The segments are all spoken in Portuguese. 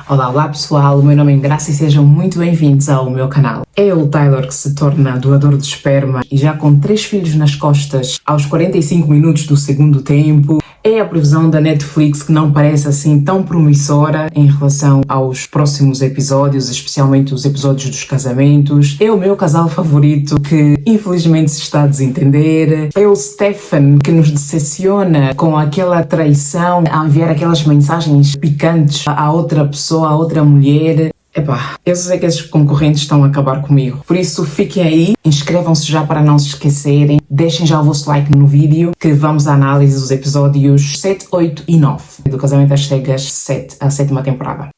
Olá, olá pessoal, o meu nome é Graça e sejam muito bem-vindos ao meu canal. É o Tyler que se torna doador de esperma e já com 3 filhos nas costas aos 45 minutos do segundo tempo. É a previsão da Netflix que não parece assim tão promissora em relação aos próximos episódios, especialmente os episódios dos casamentos. É o meu casal favorito que infelizmente se está a desentender. É o Stefan que nos decepciona com aquela traição a enviar aquelas mensagens picantes a outra pessoa, a outra mulher. Epá, eu sei que esses concorrentes estão a acabar comigo. Por isso, fiquem aí, inscrevam-se já para não se esquecerem, deixem já o vosso like no vídeo, que vamos à análise dos episódios 7, 8 e 9 do Casamento às Cegas 7, a 7ª temporada.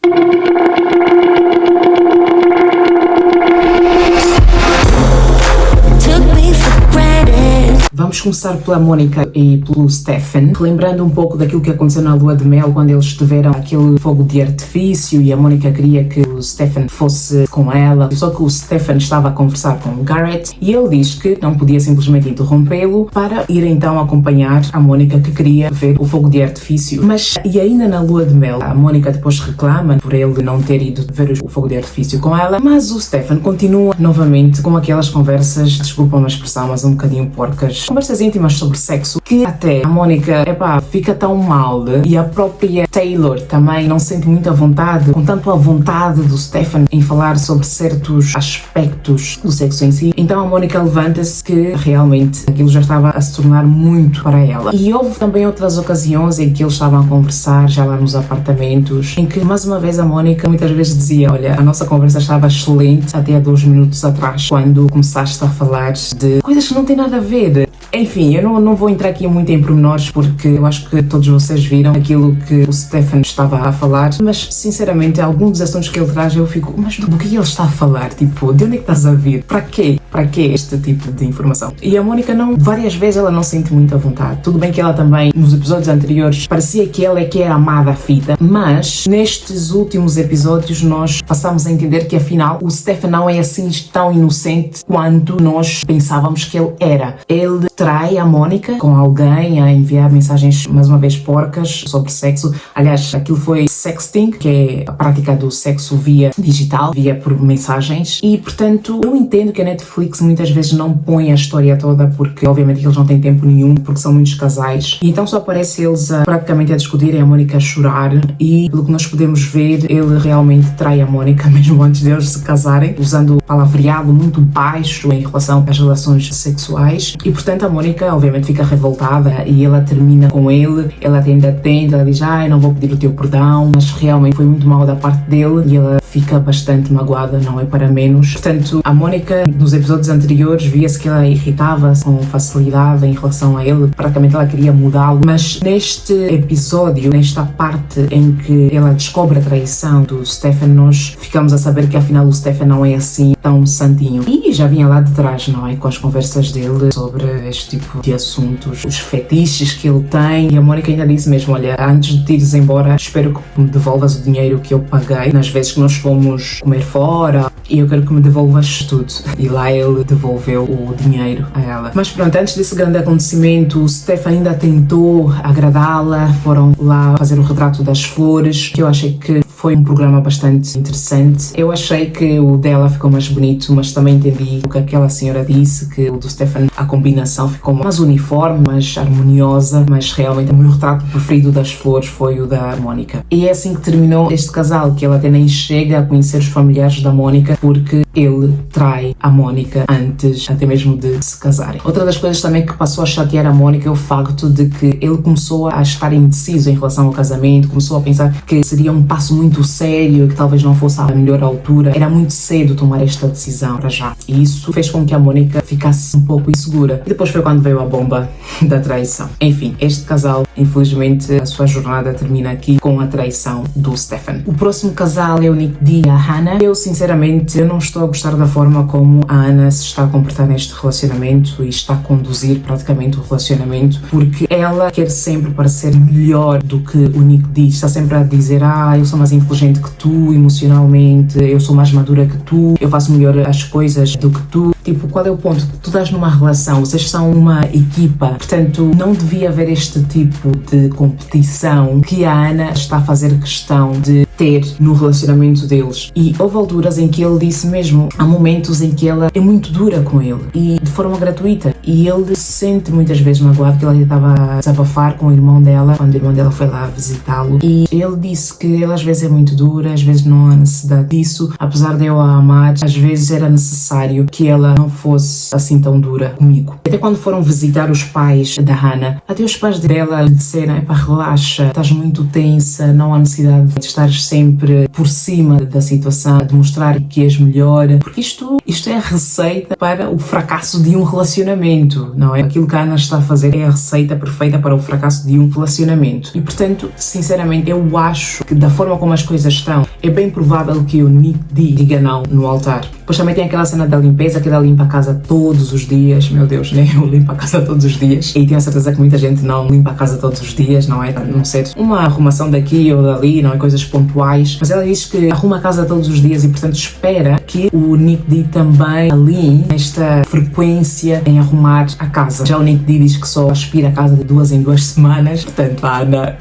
Vamos começar pela Mônica e pelo Stefan, lembrando um pouco daquilo que aconteceu na lua de mel, quando eles tiveram aquele fogo de artifício e a Mônica queria que o Stefan fosse com ela, só que o Stefan estava a conversar com o Garrett e ele diz que não podia simplesmente interrompê-lo para ir então acompanhar a Mônica que queria ver o fogo de artifício. Mas, e ainda na lua de mel, a Mônica depois reclama por ele não ter ido ver o fogo de artifício com ela, mas o Stefan continua novamente com aquelas conversas, desculpa uma expressão, mas um bocadinho porcas, conversas íntimas sobre sexo, que até a Mônica, fica tão mal e a própria Taylor também não sente muita vontade, com tanto a vontade do Stefan em falar sobre certos aspectos do sexo em si. Então a Mônica levanta-se que realmente aquilo já estava a se tornar muito para ela. E houve também outras ocasiões em que eles estavam a conversar já lá nos apartamentos, em que mais uma vez a Mônica muitas vezes dizia: olha, a nossa conversa estava excelente até há 2 minutos atrás, quando começaste a falar de coisas que não têm nada a ver. Enfim, eu não vou entrar aqui muito em pormenores porque eu acho que todos vocês viram aquilo que o Stefan estava a falar, mas sinceramente alguns dos assuntos que ele traz eu fico, mas do que ele está a falar? Tipo, de onde é que estás a vir? Para quê? Para quê este tipo de informação? E a Mônica várias vezes ela não sente muita vontade. Tudo bem que ela também, nos episódios anteriores, parecia que ela é que era amada à fita, mas nestes últimos episódios nós passamos a entender que afinal o Stefan não é assim tão inocente quanto nós pensávamos que ele era. Ele trai a Mônica com alguém a enviar mensagens, mais uma vez, porcas sobre sexo. Aliás, aquilo foi sexting, que é a prática do sexo via digital, via por mensagens. E, portanto, eu entendo que a Netflix muitas vezes não põe a história toda porque, obviamente, eles não têm tempo nenhum, porque são muitos casais. E então só aparece eles praticamente a discutirem, a Mônica a chorar. E, pelo que nós podemos ver, ele realmente trai a Mônica mesmo antes deles se casarem, usando palavreado muito baixo em relação às relações sexuais. E, portanto, a Mônica obviamente fica revoltada e ela termina com ele. Ela ainda tenta, ela diz: ai, não vou pedir o teu perdão, mas realmente foi muito mal da parte dele, e ela fica bastante magoada, não é para menos. Portanto, a Mônica nos episódios anteriores via-se que ela irritava-se com facilidade em relação a ele, praticamente ela queria mudá-lo, mas neste episódio, nesta parte em que ela descobre a traição do Stefan, nós ficamos a saber que afinal o Stefan não é assim tão santinho. E já vinha lá de trás, não é? Com as conversas dele sobre este tipo de assuntos, os fetiches que ele tem, e a Mônica ainda disse mesmo: olha, antes de te ires embora, espero que me devolvas o dinheiro que eu paguei nas vezes que nós fomos comer fora, e eu quero que me devolvas tudo. E lá ele devolveu o dinheiro a ela. Mas pronto, antes desse grande acontecimento, o Stefan ainda tentou agradá-la, foram lá fazer o retrato das flores, que eu achei que foi um programa bastante interessante. Eu achei que o dela ficou mais bonito, mas também entendi o que aquela senhora disse, que o do Stefan, a combinação ficou mais uniforme, mais harmoniosa, mas realmente o meu retrato preferido das flores foi o da Mônica. E é assim que terminou este casal, que ela até nem chega a conhecer os familiares da Mônica, porque ele trai a Mônica antes até mesmo de se casarem. Outra das coisas também que passou a chatear a Mônica é o facto de que ele começou a estar indeciso em relação ao casamento, começou a pensar que seria um passo muito sério, que talvez não fosse a melhor altura, era muito cedo tomar esta decisão para já. E isso fez com que a Mônica ficasse um pouco insegura. E depois foi quando veio a bomba da traição. Enfim, este casal, infelizmente, a sua jornada termina aqui com a traição do Stefan. O próximo casal é o Nick D e a Hannah. Eu, sinceramente, não estou a gostar da forma como a Hannah se está a comportar neste relacionamento e está a conduzir praticamente o relacionamento, porque ela quer sempre parecer melhor do que o Nick D. Está sempre a dizer: eu sou mais inteligente que tu emocionalmente, eu sou mais madura que tu, eu faço melhor as coisas do que tu. Tipo, qual é o ponto? Tu estás numa relação, vocês são uma equipa, portanto não devia haver este tipo de competição que a Ana está a fazer questão de ter no relacionamento deles. E houve alturas em que ele disse mesmo, há momentos em que ela é muito dura com ele e de forma gratuita, e ele se sente muitas vezes magoado que ela estava a desabafar com o irmão dela quando o irmão dela foi lá visitá-lo, e ele disse que ela às vezes é muito dura, às vezes não há necessidade disso, apesar de eu a amar, às vezes era necessário que ela não fosse assim tão dura comigo. Até quando foram visitar os pais da Hannah, até os pais dela lhe disseram, relaxa, estás muito tensa, não há necessidade de estar sempre por cima da situação, de mostrar que és melhor, porque isto é a receita para o fracasso de um relacionamento, não é? Aquilo que a Ana está a fazer é a receita perfeita para o fracasso de um relacionamento. E portanto, sinceramente, eu acho que da forma como as coisas estão, é bem provável que o Nick D diga não no altar. Depois também tem aquela cena da limpeza, que ela limpa a casa todos os dias, meu Deus, nem eu limpo a casa todos os dias, e tenho a certeza que muita gente não limpa a casa todos os dias, não é? Não sei, uma arrumação daqui ou dali, não é? Coisas pontuais, mas ela diz que arruma a casa todos os dias e portanto espera que o Nick D também alinhe esta frequência em arrumar a casa. Já o Nick D diz que só aspira a casa de 2 em 2 semanas, portanto a Ana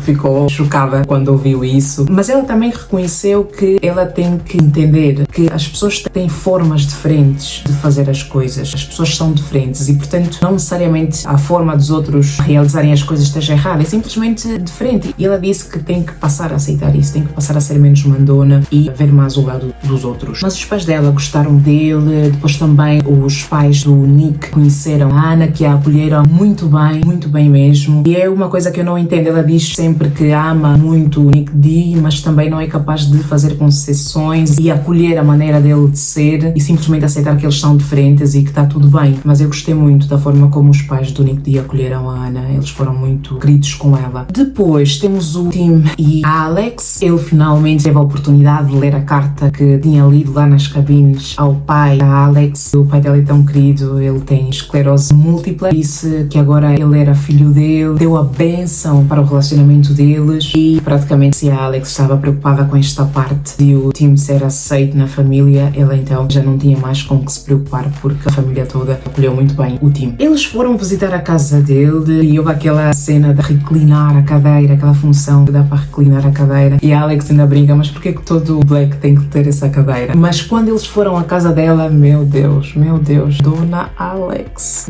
ficou chocada quando ouviu isso, mas ela também reconheceu que ela tem que entender que as pessoas têm formas diferentes de fazer as coisas, as pessoas são diferentes e portanto não necessariamente a forma dos outros realizarem as coisas esteja errada, é simplesmente diferente, e ela disse que tem que passar a aceitar isso, tem que passar a ser menos mandona e ver mais o lado dos outros. Mas os pais dela gostaram dele, depois também os pais do Nick conheceram a Ana, que a acolheram muito bem mesmo, e é uma coisa que eu não entendo. Ela diz sempre que ama muito o Nick D, mas também não é capaz de fazer concessões e acolher a maneira dele de ser e simplesmente aceitar que eles são diferentes e que está tudo bem. Mas eu gostei muito da forma como os pais do Nick D acolheram a Ana, eles foram muito queridos com ela. Depois temos o Tim e a Alex. Ele finalmente teve a oportunidade de ler a carta que tinha lido lá nas cabines ao pai da Alex. O pai dela é tão querido, ele tem esclerose múltipla, disse que agora ele era filho dele, deu a bênção para o relacionamento deles, e praticamente se a Alex estava preocupada com esta parte de o Tim ser aceito na família, ela então já não tinha mais com que se preocupar, porque a família toda acolheu muito bem o Tim. Eles foram visitar a casa dele e houve aquela cena de reclinar a cadeira, aquela função que dá para reclinar a cadeira, e a Alex ainda brinca, mas porquê que todo o Black tem que ter essa cadeira? Mas quando eles foram à casa dela, meu Deus, Dona Alex.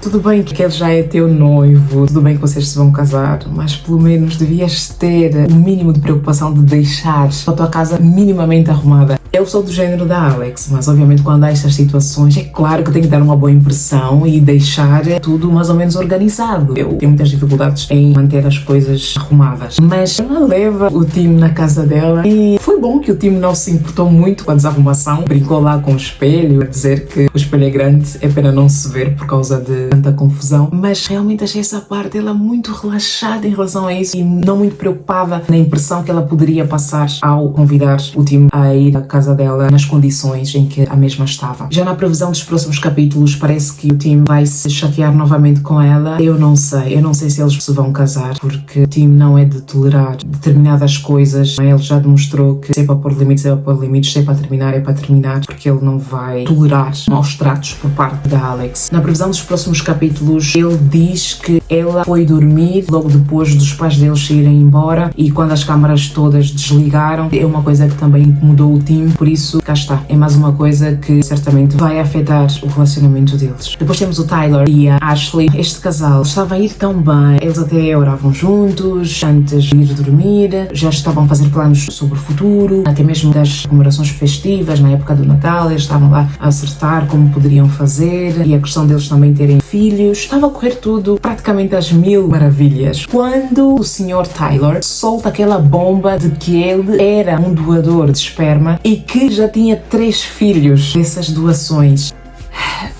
Tudo bem que ele já é teu noivo, tudo bem que vocês se vão casar, mas pelo menos devias ter o mínimo de preocupação de deixar a tua casa minimamente arrumada. Eu sou do género da Alex, mas obviamente quando há estas situações, é claro que tem que dar uma boa impressão e deixar tudo mais ou menos organizado. Eu tenho muitas dificuldades em manter as coisas arrumadas, mas ela leva o time na casa dela e foi bom que o time não se importou muito com a desarrumação, brincou lá com o espelho, a dizer que o espelho é grande, é pena não se ver por causa de tanta confusão, mas realmente achei essa parte ela muito relaxada em relação a isso e não muito preocupada na impressão que ela poderia passar ao convidar o time a ir à casa dela nas condições em que a mesma estava. Já na previsão dos próximos capítulos parece que o Tim vai se chatear novamente com ela. Eu não sei se eles se vão casar, porque o Tim não é de tolerar determinadas coisas. Ele já demonstrou que se é para pôr limites, é para pôr limites, se é para terminar, porque ele não vai tolerar maus tratos por parte da Alex. Na previsão dos próximos capítulos, ele diz que ela foi dormir logo depois dos pais deles irem embora, e quando as câmaras todas desligaram, é uma coisa que também incomodou o Tim, por isso cá está, é mais uma coisa que certamente vai afetar o relacionamento deles. Depois temos o Tyler e a Ashley. Este casal estava a ir tão bem, eles até oravam juntos antes de ir dormir, já estavam a fazer planos sobre o futuro, até mesmo das comemorações festivas na época do Natal, eles estavam lá a acertar como poderiam fazer, e a questão deles também terem filhos, estava a correr tudo praticamente às mil maravilhas, quando o Sr. Tyler solta aquela bomba de que ele era um doador de esperma e que já tinha 3 filhos dessas doações.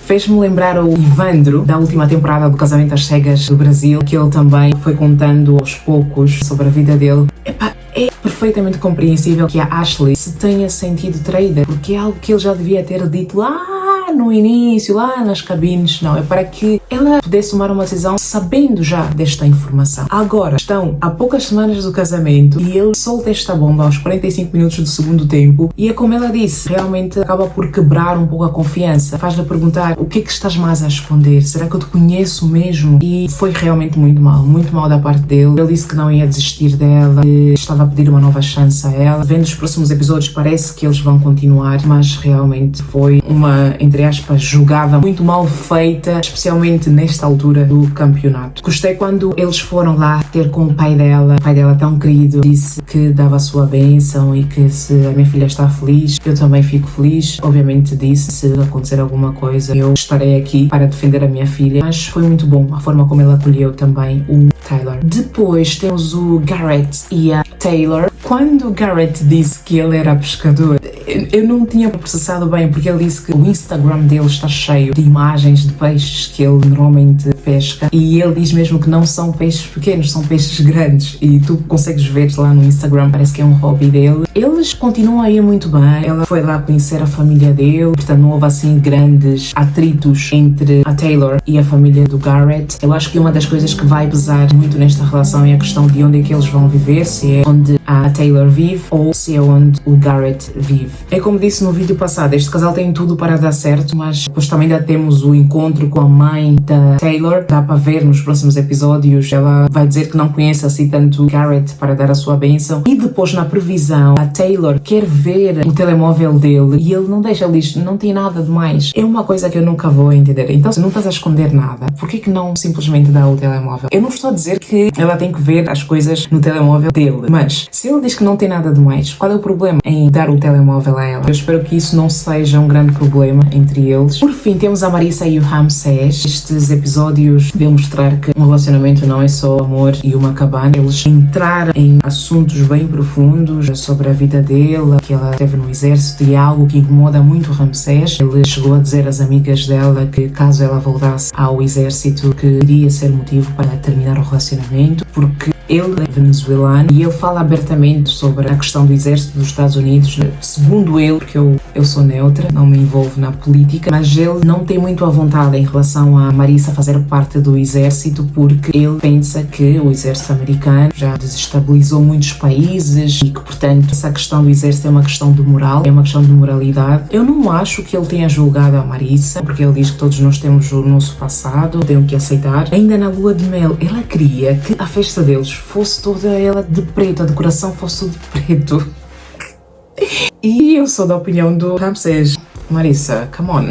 Fez-me lembrar o Ivandro da última temporada do Casamento às Cegas do Brasil, que ele também foi contando aos poucos sobre a vida dele. É perfeitamente compreensível que a Ashley se tenha sentido traída, porque é algo que ele já devia ter dito lá lá no início, lá nas cabines. Não, é para que ela pudesse tomar uma decisão sabendo já desta informação. Agora, estão há poucas semanas do casamento e ele solta esta bomba aos 45 minutos do segundo tempo e é como ela disse, realmente acaba por quebrar um pouco a confiança. Faz-lhe perguntar o que é que estás mais a esconder? Será que eu te conheço mesmo? E foi realmente muito mal da parte dele. Ele disse que não ia desistir dela, que estava a pedir uma nova chance a ela. Vendo os próximos episódios parece que eles vão continuar, mas realmente foi uma, entre aspas, jogada muito mal feita, especialmente nesta altura do campeonato. Gostei quando eles foram lá ter com o pai dela tão querido, disse que dava a sua bênção e que se a minha filha está feliz, eu também fico feliz. Obviamente disse, se acontecer alguma coisa, eu estarei aqui para defender a minha filha, mas foi muito bom a forma como ele acolheu também o Tyler. Depois temos o Garrett e a Taylor. Quando o Garrett disse que ele era pescador, eu não tinha processado bem, porque ele disse que o Instagram dele está cheio de imagens de peixes que ele normalmente pesca e ele diz mesmo que não são peixes pequenos, são peixes grandes e tu consegues ver lá no Instagram, parece que é um hobby dele. Eles continuam a ir muito bem, ela foi lá conhecer a família dele, portanto não houve assim grandes atritos entre a Taylor e a família do Garrett. Eu acho que uma das coisas que vai pesar muito nesta relação é a questão de onde é que eles vão viver, se é onde a Taylor vive ou se é onde o Garrett vive. É como disse no vídeo passado, este casal tem tudo para dar certo, mas depois também ainda temos o encontro com a mãe da Taylor, dá para ver nos próximos episódios, ela vai dizer que não conhece assim tanto o Garrett para dar a sua bênção e depois na previsão a Taylor quer ver o telemóvel dele e ele não deixa, ele diz, não tem nada de mais. É uma coisa que eu nunca vou entender. Então se não estás a esconder nada, por que não simplesmente dá o telemóvel? Eu não estou a dizer que ela tem que ver as coisas no telemóvel dele, mas se ele diz que não tem nada de mais, qual é o problema em dar o telemóvel a ela? Eu espero que isso não seja um grande problema entre eles. Por fim, temos a Marissa e o Ramsés. Estes episódios devem mostrar que um relacionamento não é só amor e uma cabana. Eles entraram em assuntos bem profundos sobre a vida dela, que ela teve no exército e é algo que incomoda muito o Ramsés. Ele chegou a dizer às amigas dela que caso ela voltasse ao exército que iria ser motivo para terminar o relacionamento, porque ele é venezuelano e ele fala abertamente sobre a questão do exército dos Estados Unidos. Segundo ele, porque eu sou neutra, não me envolvo na política, mas ele não tem muito à vontade em relação a Marissa fazer parte do exército porque ele pensa que o exército americano já desestabilizou muitos países e que, portanto, essa questão do exército é uma questão de moral, é uma questão de moralidade. Eu não acho que ele tenha julgado a Marissa, porque ele diz que todos nós temos o nosso passado, temos que aceitar. Ainda na lua de mel, ela queria que a festa deles fosse toda ela de preto, a decoração fosse tudo de preto. E eu sou da opinião do Ramsés. Marissa, come on,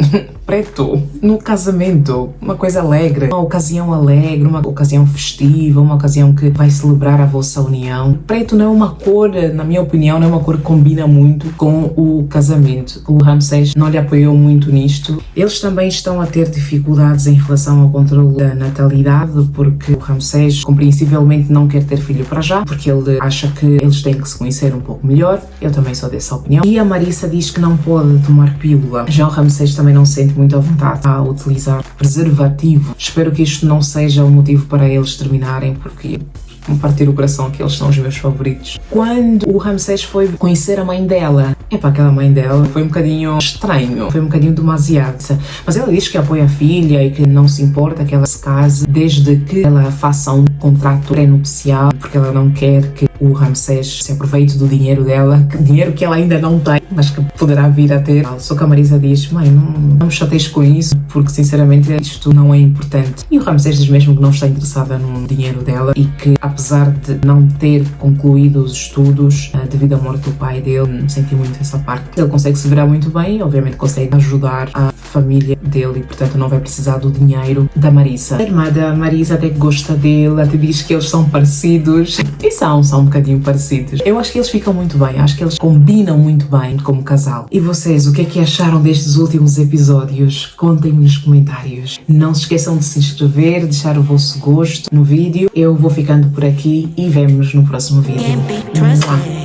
preto no casamento, uma coisa alegre, uma ocasião alegre, uma ocasião festiva, uma ocasião que vai celebrar a vossa união. Preto não é uma cor, na minha opinião, não é uma cor que combina muito com o casamento. O Ramsés não lhe apoiou muito nisto. Eles também estão a ter dificuldades em relação ao controle da natalidade, porque o Ramsés compreensivelmente não quer ter filho para já, porque ele acha que eles têm que se conhecer um pouco melhor. Eu também sou dessa opinião. E a Marissa diz que não pode tomar pílula. Já o Ramsés também não se sente muito à vontade a utilizar preservativo. Espero que isto não seja o motivo para eles terminarem, porque me partir o coração que eles são os meus favoritos. Quando o Ramsés foi conhecer a mãe dela, aquela mãe dela foi um bocadinho estranho, foi um bocadinho demasiado. Mas ela diz que apoia a filha e que não se importa que ela se case desde que ela faça um contrato pré-nupcial, porque ela não quer que o Ramsés se aproveite do dinheiro dela, dinheiro que ela ainda não tem, mas que poderá vir a ter. Só que a Marisa diz, mãe, não me chateies com isso, porque sinceramente isto não é importante. E o Ramsés diz mesmo que não está interessada no dinheiro dela e que, apesar de não ter concluído os estudos devido à morte do pai dele, senti muito essa parte. Ele consegue se virar muito bem, obviamente consegue ajudar a família dele e, portanto, não vai precisar do dinheiro da Marisa. A irmã da Marisa até que gosta dele, até diz que eles são parecidos. E são um bocadinho parecidos. Eu acho que eles ficam muito bem, acho que eles combinam muito bem como casal. E vocês, o que é que acharam destes últimos episódios? Contem-me nos comentários. Não se esqueçam de se inscrever, deixar o vosso gosto no vídeo. Eu vou ficando por aqui e vemo-nos no próximo vídeo.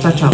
Tchau, tchau.